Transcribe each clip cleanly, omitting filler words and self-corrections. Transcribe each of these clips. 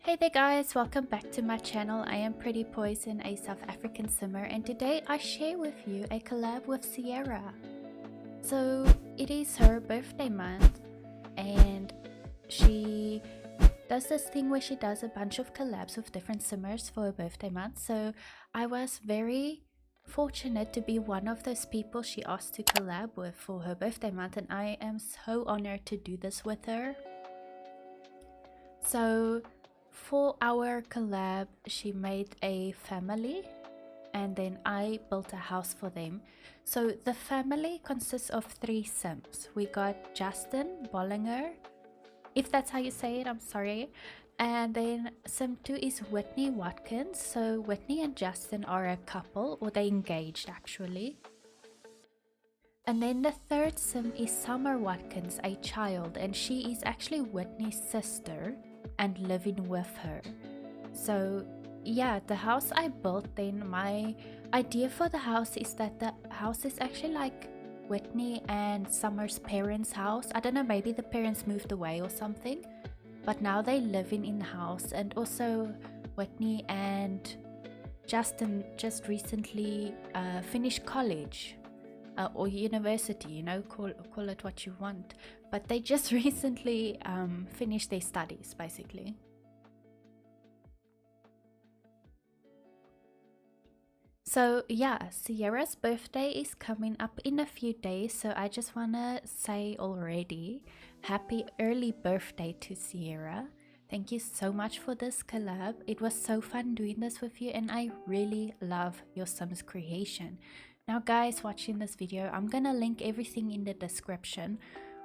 Hey there guys, welcome back to my channel. I am Pretty Poison, a South African simmer, and today I share with you a collab with Sierra. So it is her birthday month and she does this thing where she does a bunch of collabs with different simmers for her birthday month. So I was very fortunate to be one of those people she asked to collab with for her birthday month, and I am so honored to do this with her. So for our collab, she made a family and then I built a house for them. So the family consists of 3 sims. We got Justin, Bollinger, if that's how you say it, I'm sorry. And then sim 2 is Whitney Watkins. So Whitney and Justin are a couple, or they engaged actually. And then the 3rd sim is Summer Watkins, a child, and she is actually Whitney's sister and living with her. So yeah, the house I built, then my idea for the house is that the house is actually like Whitney and Summer's parents' house. I don't know, maybe the parents moved away or something, but now they living in the house. And also Whitney and Justin just recently finished college. Or university, you know, call it what you want, but they just recently finished their studies basically. So yeah, Sierra's birthday is coming up in a few days, so I just want to say already happy early birthday to Sierra. Thank you so much for this collab. It was so fun doing this with you, and I really love your Sims creation. Now guys, watching this video, I'm gonna link everything in the description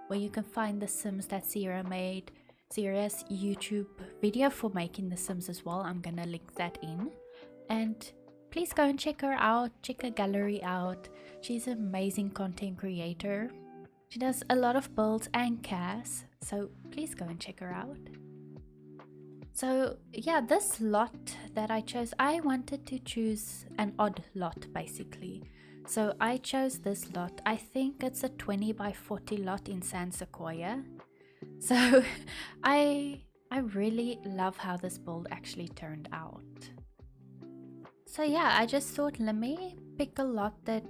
where you can find the Sims that Sierra made, Sierra's YouTube video for making the Sims as well. I'm gonna link that in, and please go and check her out, check her gallery out. She's an amazing content creator. She does a lot of builds and casts, so please go and check her out. So yeah, this lot that I chose, I wanted to choose an odd lot basically. So I chose this lot. I think it's a 20 by 40 lot in Sequoia. So I really love how this build actually turned out. So yeah, I just thought let me pick a lot that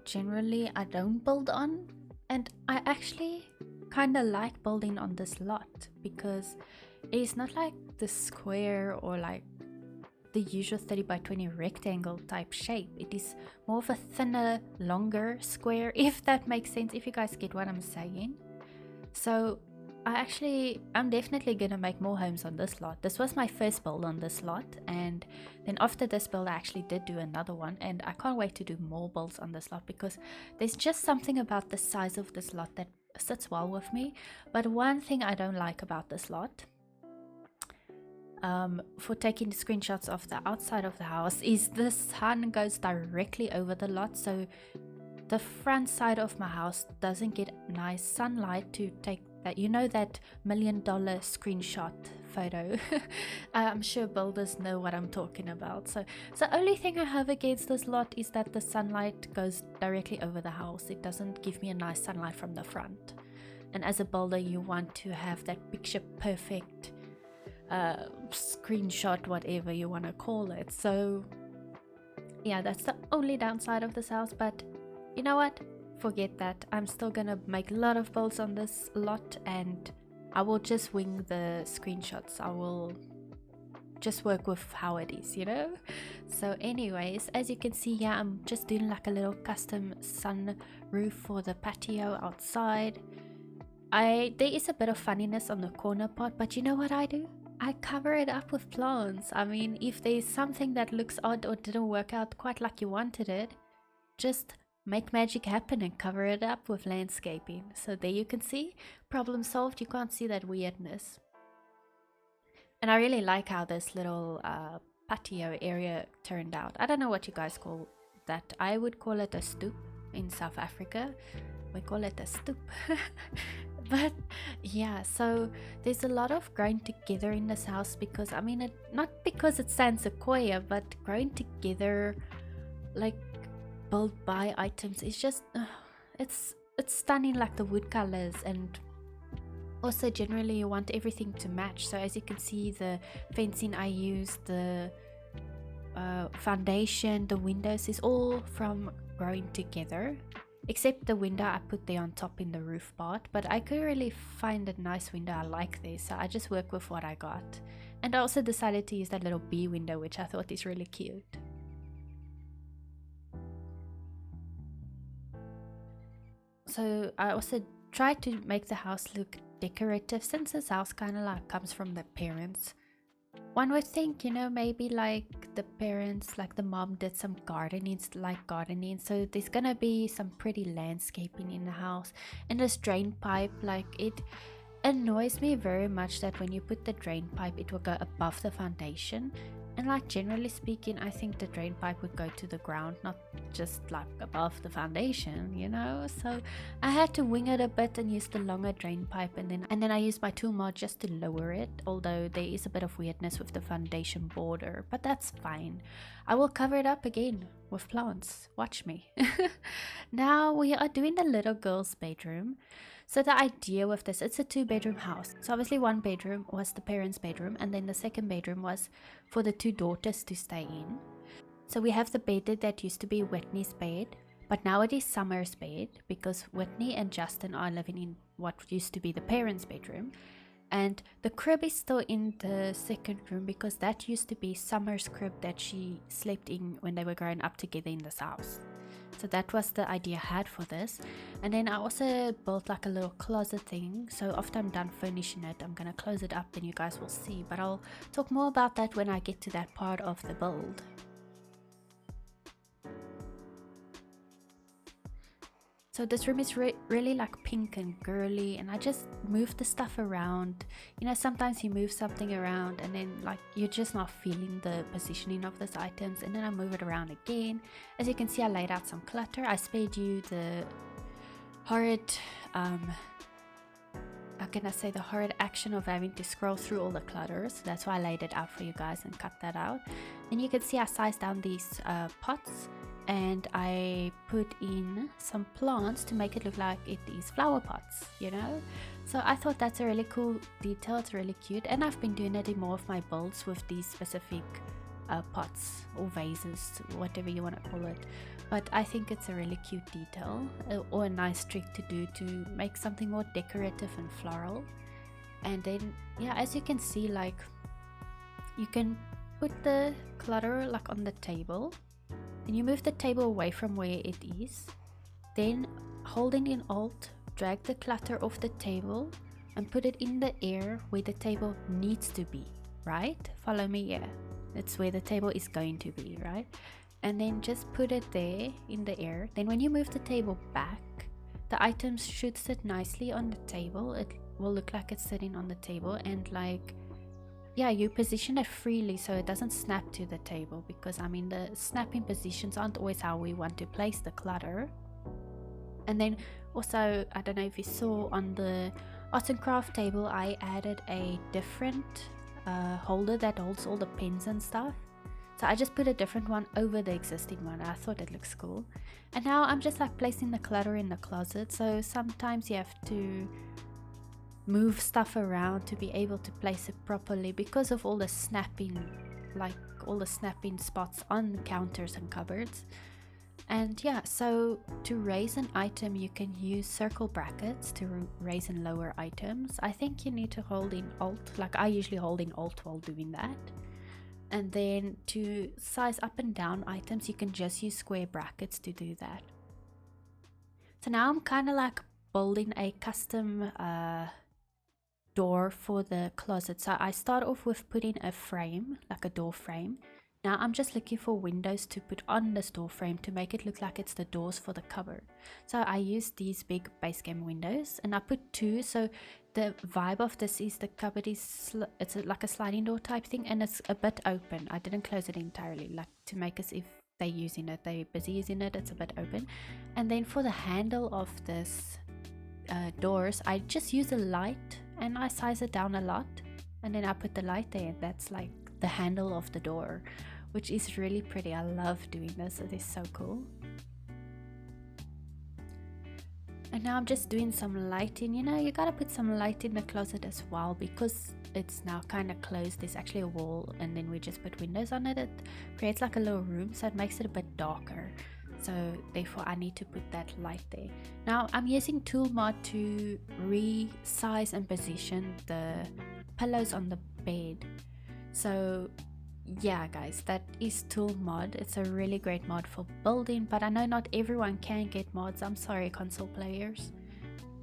generally I don't build on, and I actually kind of like building on this lot because it's not like the square or like the usual 30 by 20 rectangle type shape. It is more of a thinner, longer square, if that makes sense, if you guys get what I'm saying. So I'm definitely gonna make more homes on this lot. This was my first build on this lot, and then after this build I actually did do another one, and I can't wait to do more builds on this lot because there's just something about the size of this lot that sits well with me. But one thing I don't like about this lot, for taking the screenshots of the outside of the house, is the sun goes directly over the lot. So the front side of my house doesn't get nice sunlight to take that, you know, that $1 million screenshot photo. I'm sure builders know what I'm talking about. So the only thing I have against this lot is that the sunlight goes directly over the house. It doesn't give me a nice sunlight from the front, and as a builder you want to have that picture perfect screenshot, whatever you want to call it. So yeah, that's the only downside of this house, but you know what, forget that. I'm still gonna make a lot of builds on this lot, and I will just wing the screenshots. I will just work with how it is, you know. So anyways, as you can see here, I'm just doing like a little custom sun roof for the patio outside. There is a bit of funniness on the corner part, but you know what I do? I cover it up with plants. I mean, if there's something that looks odd or didn't work out quite like you wanted it, just make magic happen and cover it up with landscaping. So there you can see, problem solved. You can't see that weirdness. And I really like how this little patio area turned out. I don't know what you guys call that. I would call it a stoep in South Africa. We call it a stoep. But yeah, so there's a lot of growing together in this house because, I mean, not because it's Sequoia, but growing together, like build by items, is just it's stunning, like the wood colors, and Also, generally you want everything to match, so as you can see, the fencing I used, the foundation, the windows is all from growing together, except the window I put there on top in the roof part, but I could really find a nice window I like this, so I just work with what I got. And I also decided to use that little bee window, which I thought is really cute. So I also tried to make the house look decorative, since this house kind of like comes from the parents. One would think, you know, maybe like the parents, like the mom did some gardening, so there's gonna be some pretty landscaping in the house. And this drain pipe, like, it annoys me very much that when you put the drain pipe it will go above the foundation, and like generally speaking I think the drain pipe would go to the ground, not just like above the foundation, you know. So I had to wing it a bit and use the longer drain pipe, and then I used my tool mod just to lower it, although there is a bit of weirdness with the foundation border, but that's fine. I will cover it up again with plants, watch me. Now we are doing the little girl's bedroom. So the idea with this, it's a 2-bedroom house. So obviously one bedroom was the parents' bedroom, and then the second bedroom was for the 2 daughters to stay in. So we have the bed that used to be Whitney's bed, but now it is Summer's bed because Whitney and Justin are living in what used to be the parents' bedroom. And the crib is still in the second room because that used to be Summer's crib that she slept in when they were growing up together in this house. So that was the idea I had for this. And then I also built like a little closet thing, so after I'm done furnishing it I'm gonna close it up and you guys will see, but I'll talk more about that when I get to that part of the build. So this room is really like pink and girly, and I just moved the stuff around. You know, sometimes you move something around and then like you're just not feeling the positioning of those items, and then I move it around again. As you can see, I laid out some clutter. I spared you the horrid how can I say, the horrid action of having to scroll through all the clutter, so that's why I laid it out for you guys and cut that out. And you can see I sized down these pots, and I put in some plants to make it look like it is flower pots, you know. So I thought that's a really cool detail, it's really cute, and I've been doing it in more of my builds with these specific pots or vases, whatever you want to call it. But I think it's a really cute detail, or a nice trick to do to make something more decorative and floral. And then yeah, as you can see, like you can put the clutter like on the table, then you move the table away from where it is, then holding in Alt, drag the clutter off the table and put it in the air where the table needs to be, right? Follow me here. It's where the table is going to be, right? And then just put it there in the air. Then when you move the table back, the items should sit nicely on the table. It will look like it's sitting on the table, and like, yeah, you position it freely so it doesn't snap to the table, because I mean the snapping positions aren't always how we want to place the clutter. And then also, I don't know if you saw on the art and craft table, I added a different holder that holds all the pens and stuff. So I just put a different one over the existing one. I thought it looks cool. And now I'm just like placing the clutter in the closet. So sometimes you have to move stuff around to be able to place it properly because of all the snapping, like all the snapping spots on counters and cupboards. And yeah, so to raise an item you can use circle brackets to raise and lower items. I think you need to hold in Alt, like I usually hold in Alt while doing that. And then to size up and down items you can just use square brackets to do that. So now I'm kind of like building a custom door for the closet. So I start off with putting a frame, like a door frame. Now I'm just looking for windows to put on this door frame to make it look like it's the doors for the cupboard. So I use these big base game windows, and I put 2, so the vibe of this is the cupboard is like a sliding door type thing, and it's a bit open. I didn't close it entirely, like to make as if they're using it, they're busy using it, it's a bit open. And then for the handle of this doors, I just use a light and I size it down a lot, and then I put the light there, and that's like the handle of the door, which is really pretty. I love doing this, it is so cool. And now I'm just doing some lighting. You know, you gotta put some light in the closet as well because it's now kind of closed. There's actually a wall and then we just put windows on it. It creates like a little room, so it makes it a bit darker. So therefore I need to put that light there. Now I'm using Tool Mod to resize and position the pillows on the bed. So yeah guys, that is Tool Mod. It's a really great mod for building, but I know not everyone can get mods. I'm sorry, console players,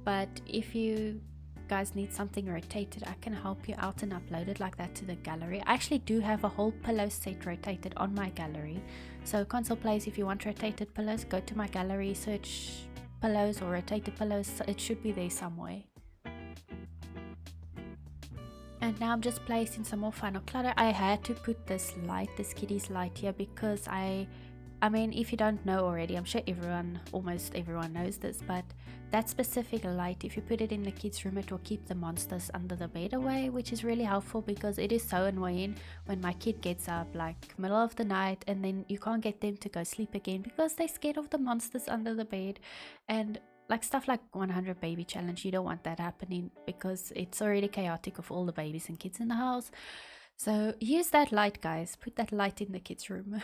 but if you guys need something rotated, I can help you out and upload it like that to the gallery. I actually do have a whole pillow set rotated on my gallery, so console players, if you want rotated pillows, go to my gallery, search pillows or rotated pillows. It should be there somewhere. And now I'm just placing some more final clutter. I had to put this light, this kitty's light here, because I mean, if you don't know already, I'm sure almost everyone knows this, but that specific light, if you put it in the kids' room, it will keep the monsters under the bed away, which is really helpful because it is so annoying when my kid gets up like middle of the night and then you can't get them to go sleep again because they're scared of the monsters under the bed. And like stuff like 100 baby challenge, you don't want that happening because it's already chaotic with all the babies and kids in the house. So use that light, guys. Put that light in the kids' room.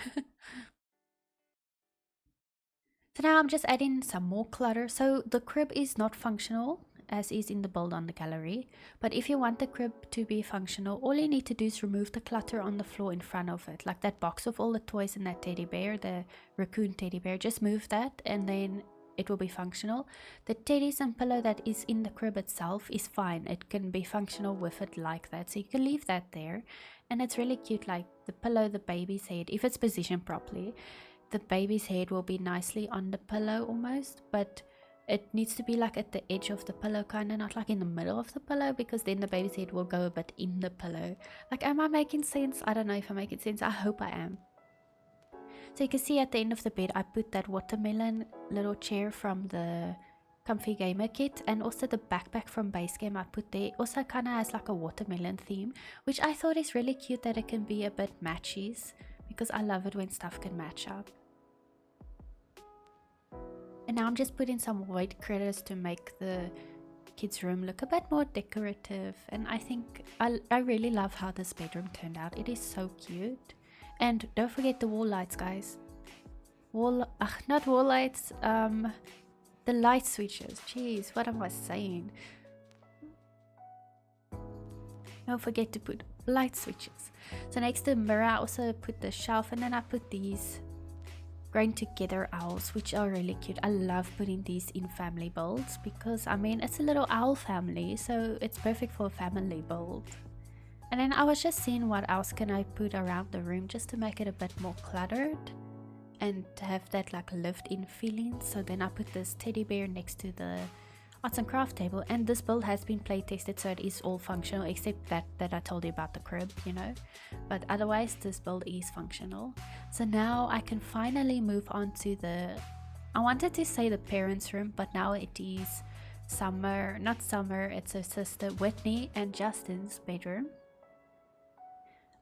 So now I'm just adding some more clutter. So the crib is not functional as is in the build on the gallery, but if you want the crib to be functional, all you need to do is remove the clutter on the floor in front of it, like that box of all the toys and that teddy bear, the raccoon teddy bear. Just move that and then it will be functional. The teddies and pillow that is in the crib itself is fine. It can be functional with it like that, so you can leave that there. And it's really cute, like the pillow, the baby's head, if it's positioned properly, the baby's head will be nicely on the pillow almost, but it needs to be like at the edge of the pillow, kind of, not like in the middle of the pillow, because then the baby's head will go a bit in the pillow. Like, am I making sense? I don't know if I'm making sense. I hope I am. So you can see at the end of the bed, I put that watermelon little chair from the Comfy Gamer kit, and also the backpack from Base Game I put there. Also kind of has like a watermelon theme, which I thought is really cute that it can be a bit matchies, because I love it when stuff can match up. And now I'm just putting some white critters to make the kids' room look a bit more decorative. And I think I really love how this bedroom turned out. It is so cute. And don't forget the wall lights, guys. Not wall lights, the light switches. Jeez, what am I saying? Don't forget to put light switches. So next to the mirror, I also put the shelf, and then I put these Grown Together owls, which are really cute. I love putting these in family builds because, I mean, it's a little owl family, so it's perfect for a family build. And then I was just seeing what else can I put around the room just to make it a bit more cluttered and to have that like lived in feeling. So then I put this teddy bear next to the arts and craft table, and this build has been play tested, so it is all functional except that I told you about the crib, you know, but otherwise this build is functional. So now I can finally move on to I wanted to say the parents' room, but now it is it's her sister Whitney and Justin's bedroom.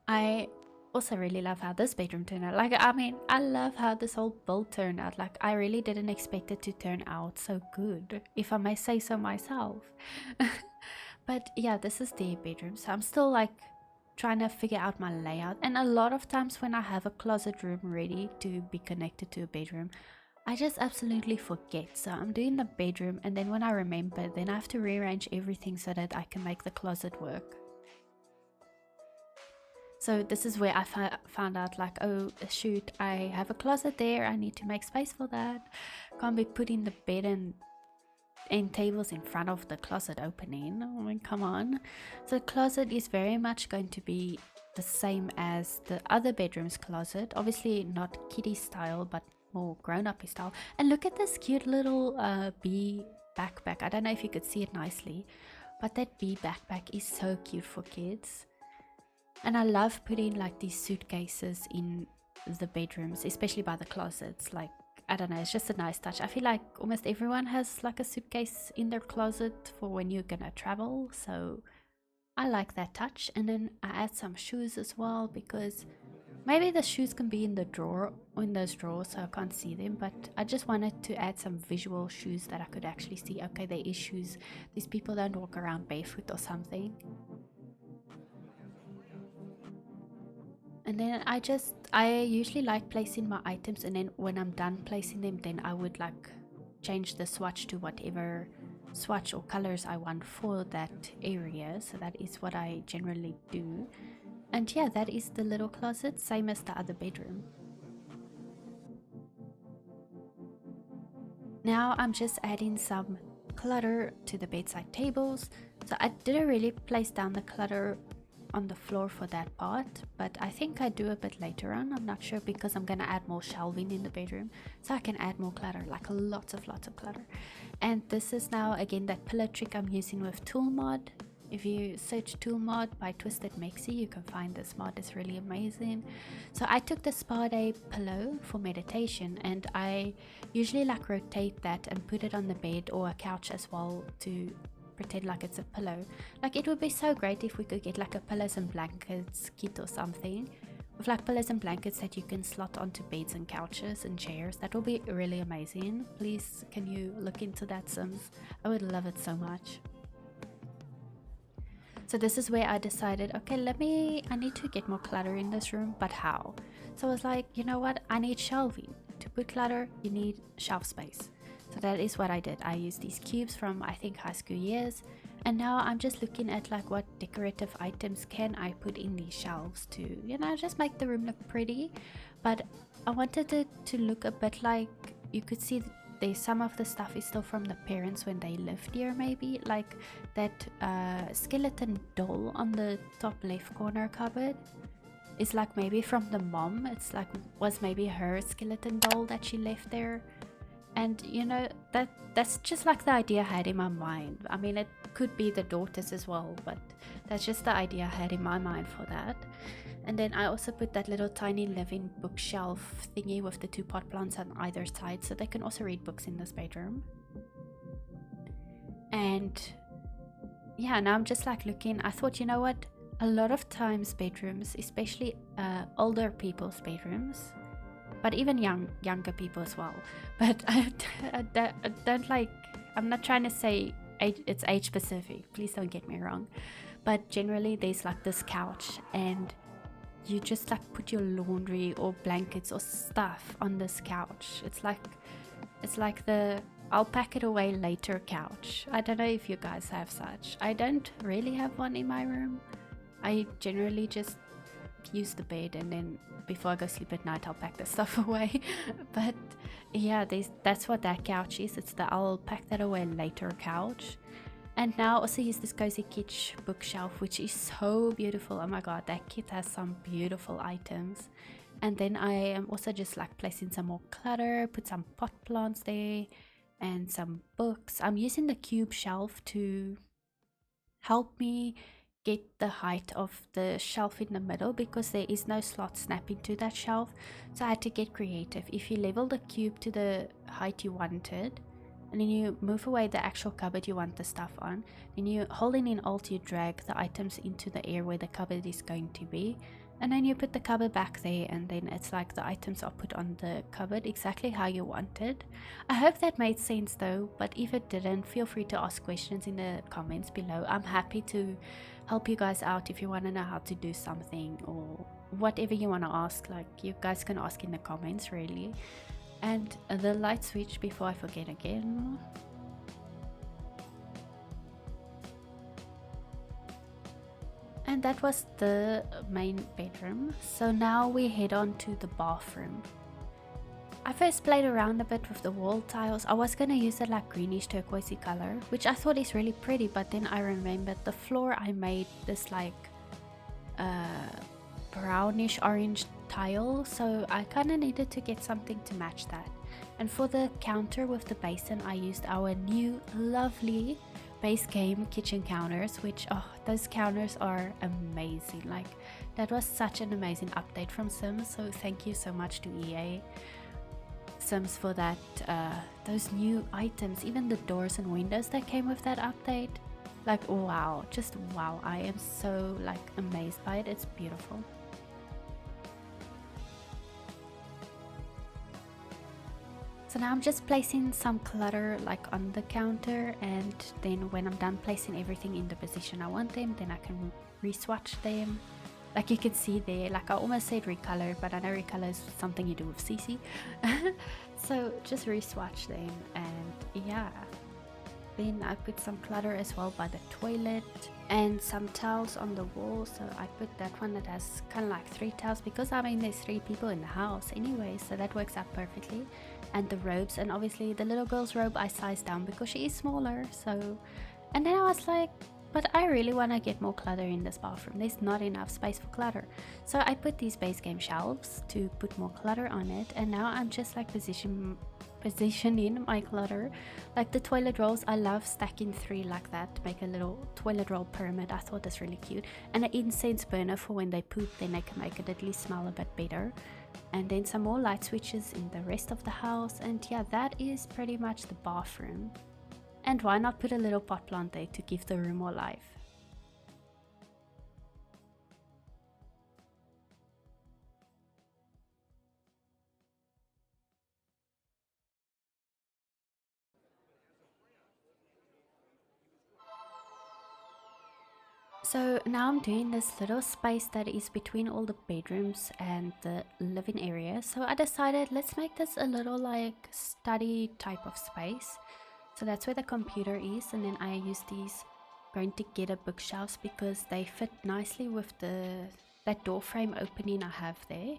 I also really love how this bedroom turned out. Like, I mean, I love how this whole build turned out. Like, I really didn't expect it to turn out so good, if I may say so myself. But yeah, this is their bedroom, so I'm still like trying to figure out my layout. And a lot of times when I have a closet room ready to be connected to a bedroom, I just absolutely forget. So I'm doing the bedroom, and then when I remember, then I have to rearrange everything so that I can make the closet work. So this is where I found out, like, oh shoot, I have a closet there, I need to make space for that. Can't be putting the bed and tables in front of the closet opening. I mean, come on. So the closet is very much going to be the same as the other bedroom's closet. Obviously not kiddie style, but more grown-up style. And look at this cute little bee backpack. I don't know if you could see it nicely, but that bee backpack is so cute for kids. And I love putting like these suitcases in the bedrooms, especially by the closets. Like, I don't know, it's just a nice touch. I feel like almost everyone has like a suitcase in their closet for when you're gonna travel, so I like that touch. And then I add some shoes as well, because Maybe the shoes can be in the drawer, in those drawers, so I can't see them, but I just wanted to add some visual shoes that I could actually see. Okay, there is shoes. These people don't walk around barefoot or something. And then I usually like placing my items, and then when I'm done placing them, then I would like change the swatch to whatever swatch or colors I want for that area. So that is what I generally do. And yeah, that is the little closet, same as the other bedroom. Now I'm just adding some clutter to the bedside tables. So I didn't really place down the clutter on the floor for that part, but I think I do a bit later on. I'm not sure, because I'm gonna add more shelving in the bedroom, so I can add more clutter, like lots of clutter. And this is now again that pillow trick I'm using with Tool Mod. If you search Tool Mod by Twisted Mexi, you can find this mod. It's really amazing. So I took the Spa Day pillow for meditation, and I usually like rotate that and put it on the bed or a couch as well to pretend like it's a pillow. Like, it would be so great if we could get like a pillows and blankets kit or something, with like pillows and blankets that you can slot onto beds and couches and chairs. That will be really amazing. Please, can you look into that, Sims? I would love it so much. So this is where I decided, okay, I need to get more clutter in this room, but how? So I was like, you know what, I need shelving. To put clutter, you need shelf space. So that is what I did. I used these cubes from, I think, high school years, and now I'm just looking at like what decorative items can I put in these shelves to, you know, just make the room look pretty. But I wanted it to look a bit like, you could see there's some of the stuff is still from the parents when they lived here, maybe like that skeleton doll on the top left corner cupboard is like maybe from the mom. It's like, was maybe her skeleton doll that she left there. And you know, that's just like the idea I had in my mind. I mean, it could be the daughters as well, but that's just the idea I had in my mind for that. And then I also put that little tiny living bookshelf thingy with the 2 pot plants on either side, so they can also read books in this bedroom. And yeah, now I'm just like looking. I thought, you know what, a lot of times bedrooms, especially older people's bedrooms, but even younger people as well, but I don't like, I'm not trying to say it's age specific, please don't get me wrong, but generally there's like this couch, and you just like put your laundry or blankets or stuff on this couch. It's like the I'll pack it away later couch. I don't know if you guys have such. I don't really have one in my room. I generally just use the bed, and then before I go sleep at night I'll pack the stuff away. But yeah, that's what that couch is. It's the I'll pack that away later couch. And now I also use this Cozy Kitsch bookshelf, which is so beautiful. Oh my god, that kit has some beautiful items. And then I am also just like placing some more clutter, put some pot plants there and some books. I'm using the cube shelf to help me get the height of the shelf in the middle, because there is no slot snapping to that shelf. So I had to get creative. If you level the cube to the height you wanted, and then you move away the actual cupboard you want the stuff on, then you holding in Alt, you drag the items into the area where the cupboard is going to be, and then you put the cupboard back there, and then it's like the items are put on the cupboard exactly how you wanted. I hope that made sense though, but if it didn't, feel free to ask questions in the comments below. I'm happy to help you guys out if you want to know how to do something or whatever you want to ask. Like, you guys can ask in the comments really. And the light switch, before I forget again. And that was the main bedroom. So now we head on to the bathroom. I first played around a bit with the wall tiles. I was gonna use a like greenish turquoisey color, which I thought is really pretty, but then I remembered the floor I made this like brownish orange tile, so I kind of needed to get something to match that. And for the counter with the basin, I used our new lovely base game kitchen counters, which, oh, those counters are amazing. Like, that was such an amazing update from Sims, so thank you so much to EA Sims for that. Those new items, even the doors and windows that came with that update, like, wow, just wow. I am so like amazed by it. It's beautiful. now I'm just placing some clutter like on the counter, and then when I'm done placing everything in the position I want them, then I can re-swatch them. Like you can see there, like I almost said recolor, but I know recolor is something you do with CC. So just re-swatch them, and yeah. Then I put some clutter as well by the toilet and some towels on the wall. So I put that one that has kind of like 3 towels, because I mean there's 3 people in the house anyway, so that works out perfectly. And the robes, and obviously the little girl's robe I sized down because she is smaller. So, and then I was like, but I really want to get more clutter in this bathroom. There's not enough space for clutter. So I put these base game shelves to put more clutter on it, and now I'm just like positioning my clutter. Like the toilet rolls, I love stacking 3 like that to make a little toilet roll pyramid. I thought that's really cute. And an incense burner for when they poop, then they can make it at least smell a bit better. And then some more light switches in the rest of the house, and yeah, that is pretty much the bathroom. And why not put a little pot plant there to give the room more life? So now I'm doing this little space that is between all the bedrooms and the living area. So I decided let's make this a little like study type of space. So that's where the computer is, and then I use these going to get a bookshelves because they fit nicely with that door frame opening I have there.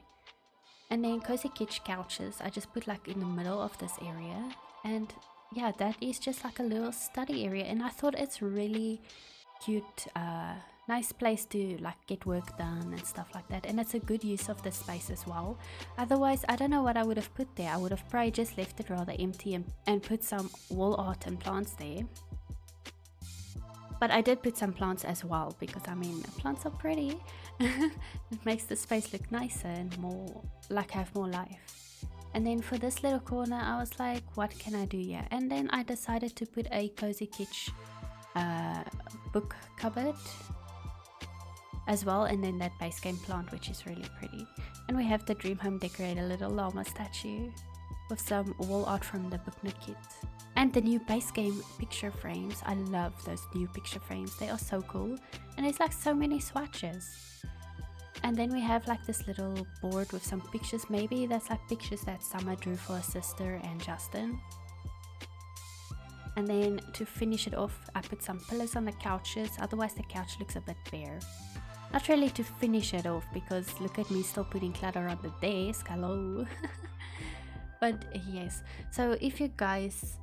And then cozy kitchen couches I just put like in the middle of this area, and yeah, that is just like a little study area, and I thought it's really cute, nice place to like get work done and stuff like that, and it's a good use of the space as well. Otherwise I don't know what I would have put there. I would have probably just left it rather empty and put some wall art and plants there. But I did put some plants as well because I mean plants are pretty. It makes the space look nicer and more like have more life. And then for this little corner I was like, what can I do here? And then I decided to put a cozy kitchen book cupboard as well, and then that base game plant, which is really pretty. And we have the Dream Home Decorator little llama statue with some wall art from the book nook kit, and the new base game picture frames. I love those new picture frames, they are so cool, and there's like so many swatches. And then we have like this little board with some pictures. Maybe that's like pictures that Summer drew for her sister and Justin. And then to finish it off, I put some pillows on the couches, otherwise the couch looks a bit bare. Not really to finish it off, because look at me still putting clutter on the desk, hello. But yes, so if you guys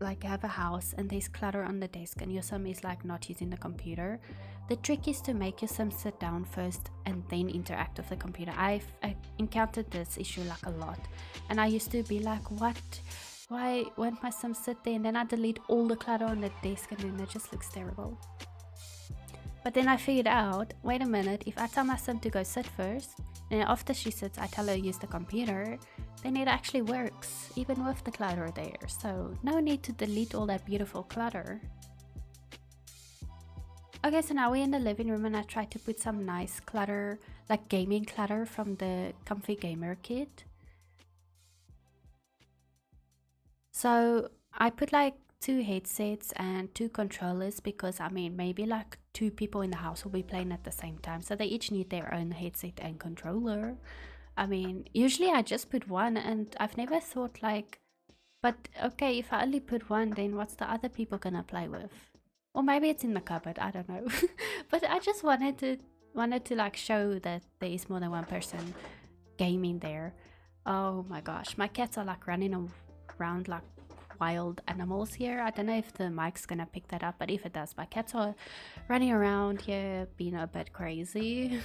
like have a house and there's clutter on the desk and your sim is like not using the computer, the trick is to make your sim sit down first and then interact with the computer. I've encountered this issue like a lot, and I used to be like, what? Why won't my sim sit there? And then I delete all the clutter on the desk, and then it just looks terrible. But then I figured out, wait a minute, if I tell my sim to go sit first, and after she sits I tell her to use the computer, then it actually works, even with the clutter there. So no need to delete all that beautiful clutter. Okay, so now we're in the living room, and I tried to put some nice clutter, like gaming clutter from the Comfy Gamer kit. So I put like 2 headsets and 2 controllers, because I mean maybe like 2 people in the house will be playing at the same time, so they each need their own headset and controller. I mean usually I just put one, and I've never thought like, but okay, if I only put one, then what's the other people gonna play with? Or maybe it's in the cupboard, I don't know. But I just wanted to like show that there is more than one person gaming there. Oh my gosh, my cats are like running around like wild animals here. I don't know if the mic's gonna pick that up, but if it does, my cats are running around here being a bit crazy.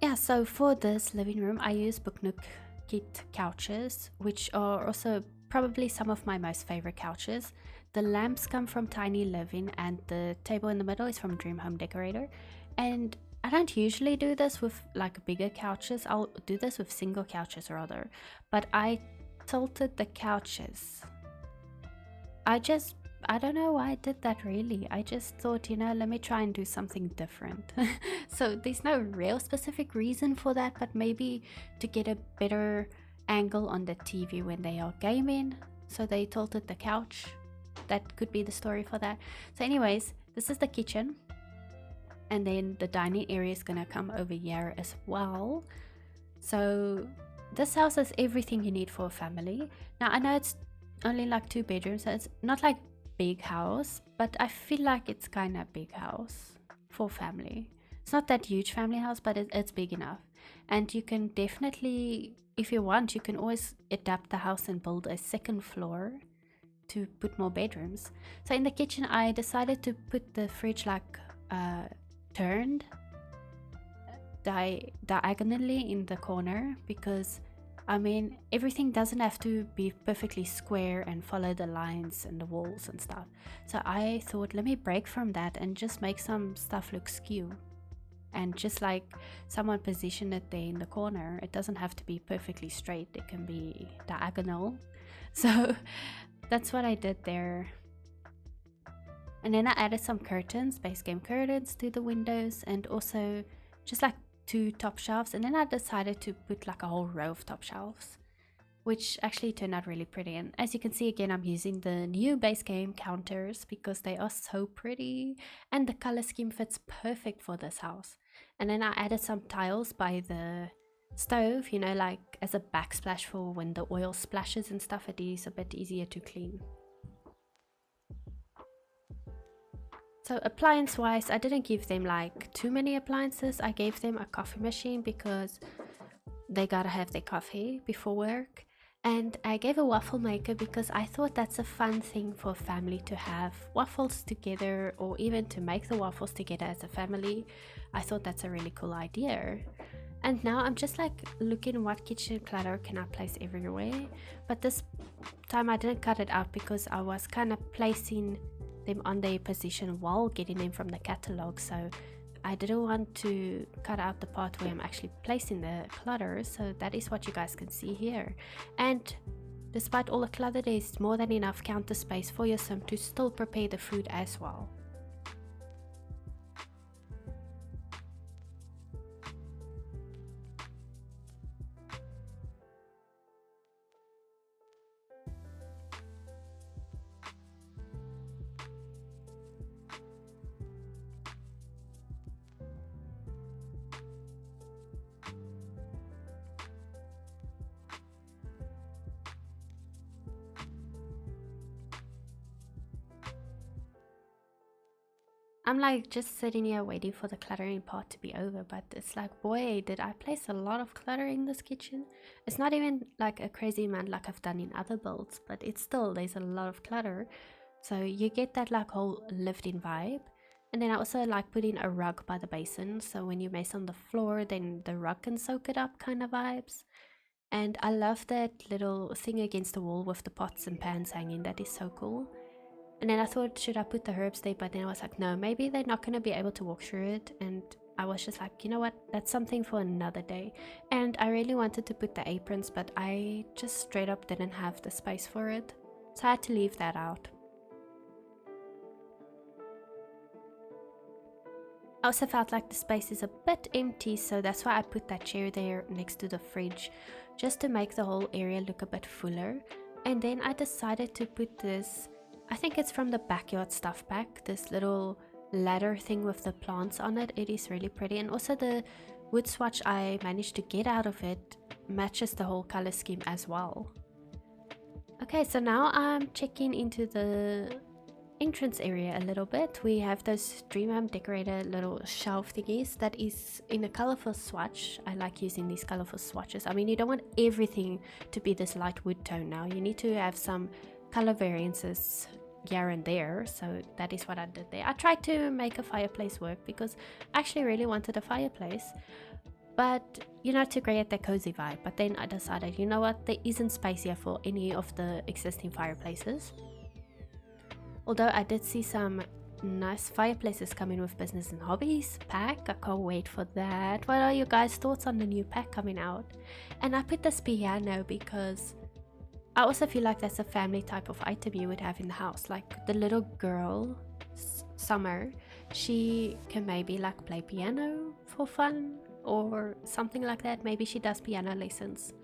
Yeah, so for this living room I use book nook kit couches, which are also probably some of my most favorite couches. The lamps come from Tiny Living, and the table in the middle is from Dream Home Decorator. And I don't usually do this with like bigger couches. I'll do this with single couches rather, but I tilted the couches. I just I don't know why I did that really. I just thought, you know, let me try and do something different. So there's no real specific reason for that, but maybe to get a better angle on the TV when they are gaming. So they tilted the couch. That could be the story for that. So anyways, this is the kitchen. And then the dining area is gonna come over here as well. So this house has everything you need for a family. Now I know it's only like 2 bedrooms, so it's not like big house, but I feel like it's kind of big house for family. It's not that huge family house, but it's big enough. And you can definitely, if you want, you can always adapt the house and build a second floor to put more bedrooms. So in the kitchen I decided to put the fridge like turned diagonally in the corner, because I mean everything doesn't have to be perfectly square and follow the lines and the walls and stuff. So I thought, let me break from that and just make some stuff look skew, and just like someone position it there in the corner. It doesn't have to be perfectly straight, it can be diagonal. So that's what I did there. And then I added some curtains, base game curtains to the windows, and also just like 2 top shelves. And then I decided to put like a whole row of top shelves, which actually turned out really pretty. And as you can see, again, I'm using the new base game counters because they are so pretty and the color scheme fits perfect for this house. And then I added some tiles by the stove, you know, like as a backsplash for when the oil splashes and stuff. It is a bit easier to clean. So appliance wise, I didn't give them like too many appliances. I gave them a coffee machine because they gotta have their coffee before work, and I gave a waffle maker because I thought that's a fun thing for a family to have waffles together, or even to make the waffles together as a family. I thought that's a really cool idea. And now I'm just like looking what kitchen clutter can I place everywhere, but this time I didn't cut it out because I was kind of placing them on their position while getting them from the catalog. So I didn't want to cut out the part where I'm actually placing the clutter, so that is what you guys can see here. And despite all the clutter, there's more than enough counter space for your sim to still prepare the food as well. I'm like just sitting here waiting for the cluttering part to be over, but it's like, boy, did I place a lot of clutter in this kitchen. It's not even like a crazy amount like I've done in other builds, but it's still, there's a lot of clutter. So you get that like whole lived-in vibe. And then I also like putting a rug by the basin, so when you mess on the floor, then the rug can soak it up kind of vibes. And I love that little thing against the wall with the pots and pans hanging. That is so cool. And then I thought, should I put the herbs there? But then I was like, no, maybe they're not going to be able to walk through it. And I was just like, you know what? That's something for another day. And I really wanted to put the aprons, but I just straight up didn't have the space for it. So I had to leave that out. I also felt like the space is a bit empty, so that's why I put that chair there next to the fridge, just to make the whole area look a bit fuller. And then I decided to put this, I think it's from the backyard stuff pack, this little ladder thing with the plants on it. It is really pretty, and also the wood swatch I managed to get out of it matches the whole color scheme as well. Okay, so now I'm checking into the entrance area a little bit. We have those Dream Decorator little shelf thingies that is in a colorful swatch. I like using these colorful swatches. I mean, you don't want everything to be this light wood tone now. You need to have some color variances here and there, so that is what I did there. I tried to make a fireplace work because I actually really wanted a fireplace, but you know, to create that cozy vibe. But then I decided, you know what, there isn't space here for any of the existing fireplaces. Although I did see some nice fireplaces coming with business and hobbies pack. I can't wait for that. What are you guys' thoughts on the new pack coming out? And I put this piano because I also feel like that's a family type of item you would have in the house. Like the little girl, Summer, she can maybe like play piano for fun or something like that. Maybe she does piano lessons.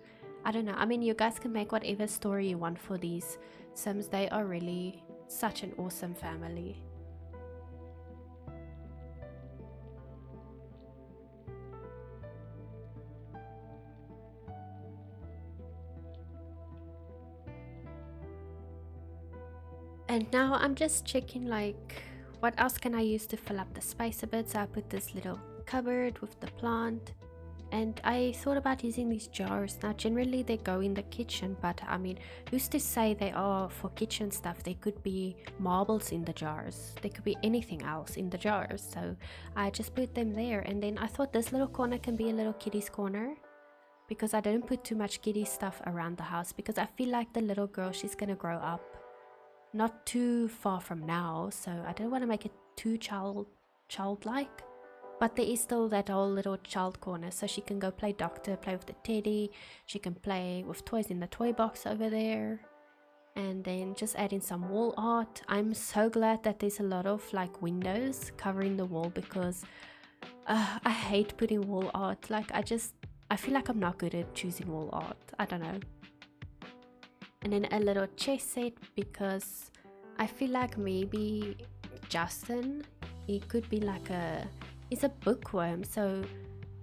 I don't know. I mean, you guys can make whatever story you want for these Sims. They are really such an awesome family. And now I'm just checking like what else can I use to fill up the space a bit. So I put this little cupboard with the plant, and I thought about using these jars. Now generally they go in the kitchen, but I mean, who's to say they are for kitchen stuff? They could be marbles in the jars, there could be anything else in the jars, so I just put them there. And then I thought this little corner can be a little kiddie's corner, because I didn't put too much kiddie stuff around the house, because I feel like the little girl, she's gonna grow up not too far from now, so I don't want to make it too childlike. But there is still that whole little child corner, so she can go play doctor, play with the teddy, she can play with toys in the toy box over there, and then just add in some wall art. I'm so glad that there's a lot of like windows covering the wall, because I hate putting wall art. Like I feel like I'm not good at choosing wall art, I don't know. And then a little chess set, because I feel like maybe Justin, he could be like he's a bookworm, so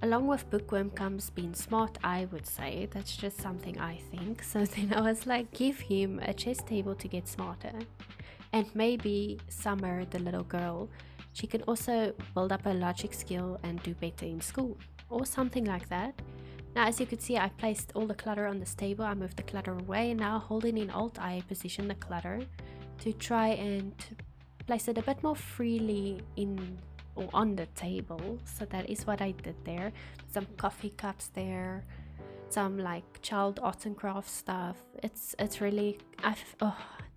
along with bookworm comes being smart, I would say. That's just something I think. So then I was like, give him a chess table to get smarter. And maybe Summer, the little girl, she can also build up a logic skill and do better in school, or something like that. Now, as you can see, I placed all the clutter on this table. I moved the clutter away, and now holding in Alt, I position the clutter to try and place it a bit more freely in or on the table. So that is what I did there. Some coffee cups there, some like child arts and crafts stuff. It's really,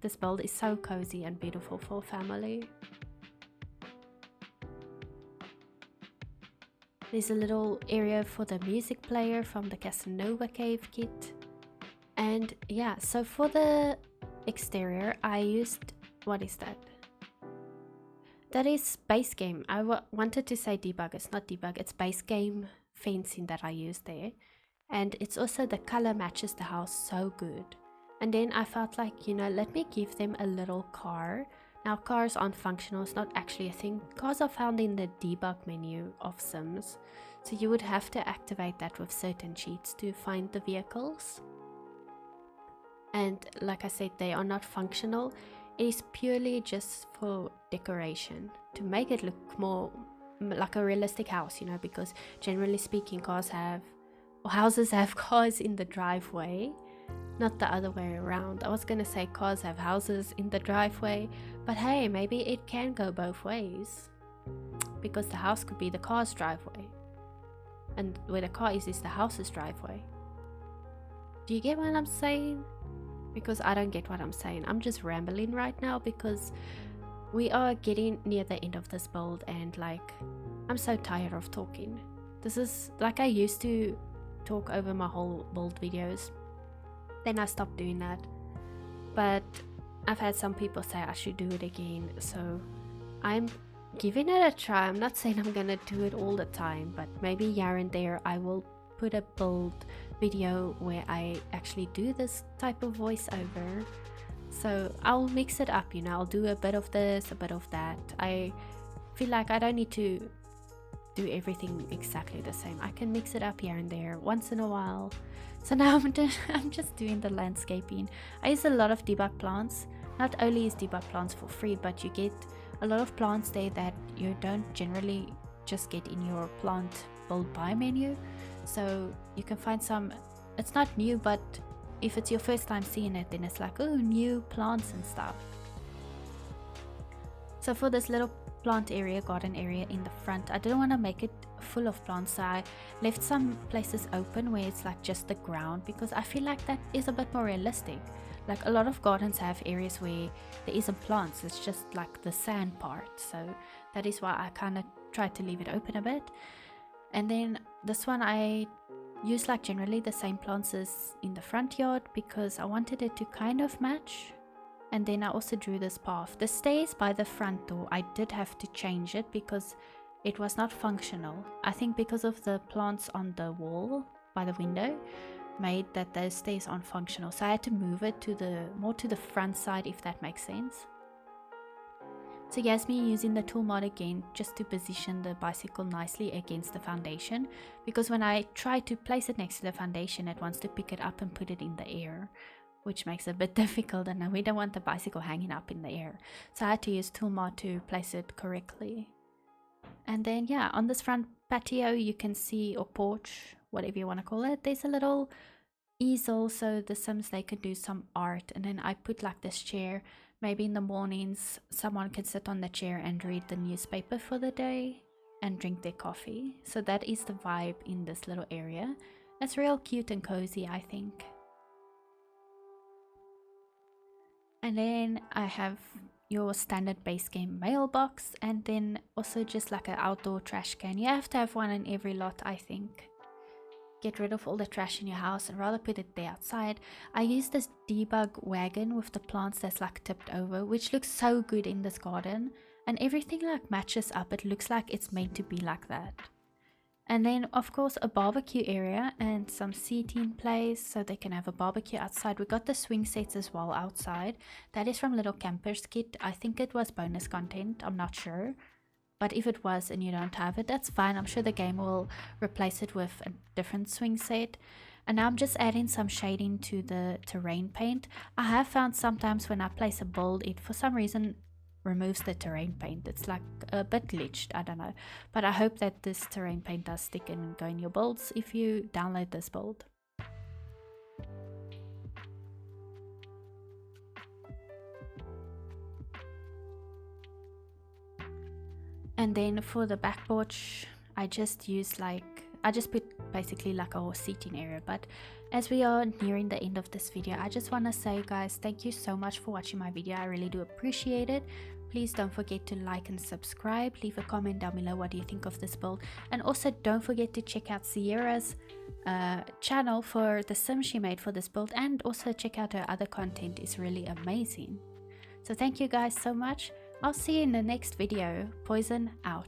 this build is so cozy and beautiful for family. There's a little area for the music player from the Casanova Cave kit. And yeah, so for the exterior, I used, what is that? That is base game. I wanted to say debug, it's not debug, it's base game fencing that I used there. And it's also the color matches the house so good. And then I felt like, you know, let me give them a little car. Now, cars aren't functional, it's not actually a thing. Cars are found in the debug menu of Sims, so you would have to activate that with certain cheats to find the vehicles. And like I said, they are not functional. It is purely just for decoration, to make it look more like a realistic house, you know, because generally speaking, houses have cars in the driveway. Not the other way around. I was gonna say cars have houses in the driveway, but hey, maybe it can go both ways, because the house could be the car's driveway, and where the car is the house's driveway. Do you get what I'm saying? Because I don't get what I'm saying. I'm just rambling right now, because we are getting near the end of this build, and like, I'm so tired of talking. This is like, I used to talk over my whole build videos. Then I stopped doing that, but I've had some people say I should do it again, so I'm giving it a try. I'm not saying I'm gonna do it all the time, but maybe here and there I will put a build video where I actually do this type of voiceover. So I'll mix it up, you know, I'll do a bit of this, a bit of that. I feel like I don't need to do everything exactly the same. I can mix it up here and there once in a while. So now I'm just doing the landscaping. I use a lot of debug plants. Not only is debug plants for free, but you get a lot of plants there that you don't generally just get in your plant build buy menu. So you can find some, it's not new, but if it's your first time seeing it, then it's like, oh, new plants and stuff. So for this little plant area, garden area in the front, I didn't want to make it full of plants, so I left some places open where it's like just the ground, because I feel like that is a bit more realistic. Like, a lot of gardens have areas where there isn't plants, it's just like the sand part, so that is why I kind of tried to leave it open a bit. And then this one, I use like generally the same plants as in the front yard because I wanted it to kind of match. And then I also drew this path. The stairs by the front door, I did have to change it because it was not functional. I think because of the plants on the wall by the window made that those stairs aren't functional. So I had to move it to the more to the front side, if that makes sense. So here's me using the tool mod again just to position the bicycle nicely against the foundation, because when I try to place it next to the foundation it wants to pick it up and put it in the air, which makes it a bit difficult, and we don't want the bicycle hanging up in the air. So I had to use tool mod to place it correctly. And then yeah, on this front patio you can see, or porch, whatever you want to call it, there's a little easel so the Sims they could do some art. And then I put like this chair. Maybe in the mornings someone can sit on the chair and read the newspaper for the day and drink their coffee. So that is the vibe in this little area. It's real cute and cozy, I think. And then I have your standard base game mailbox, and then also just like an outdoor trash can. You have to have one in every lot, I think. Get rid of all the trash in your house and rather put it there outside. I use this debug wagon with the plants that's like tipped over, which looks so good in this garden, and everything like matches up. It looks like it's meant to be like that. And then of course a barbecue area and some seating place so they can have a barbecue outside. We got the swing sets as well outside. That is from Little Campers Kit. I think it was bonus content, I'm not sure. But if it was and you don't have it, that's fine. I'm sure the game will replace it with a different swing set. And now I'm just adding some shading to the terrain paint. I have found sometimes when I place a build, it for some reason removes the terrain paint. It's like a bit glitched, I don't know. But I hope that this terrain paint does stick and go in your builds if you download this build. And then for the back porch, I just put basically like a seating area. But as we are nearing the end of this video, I just want to say, guys, thank you so much for watching my video. I really do appreciate it. Please don't forget to like and subscribe. Leave a comment down below what do you think of this build. And also don't forget to check out Sierra's channel for the Sims she made for this build. And also check out her other content, it's really amazing. So thank you guys so much. I'll see you in the next video. Poison out.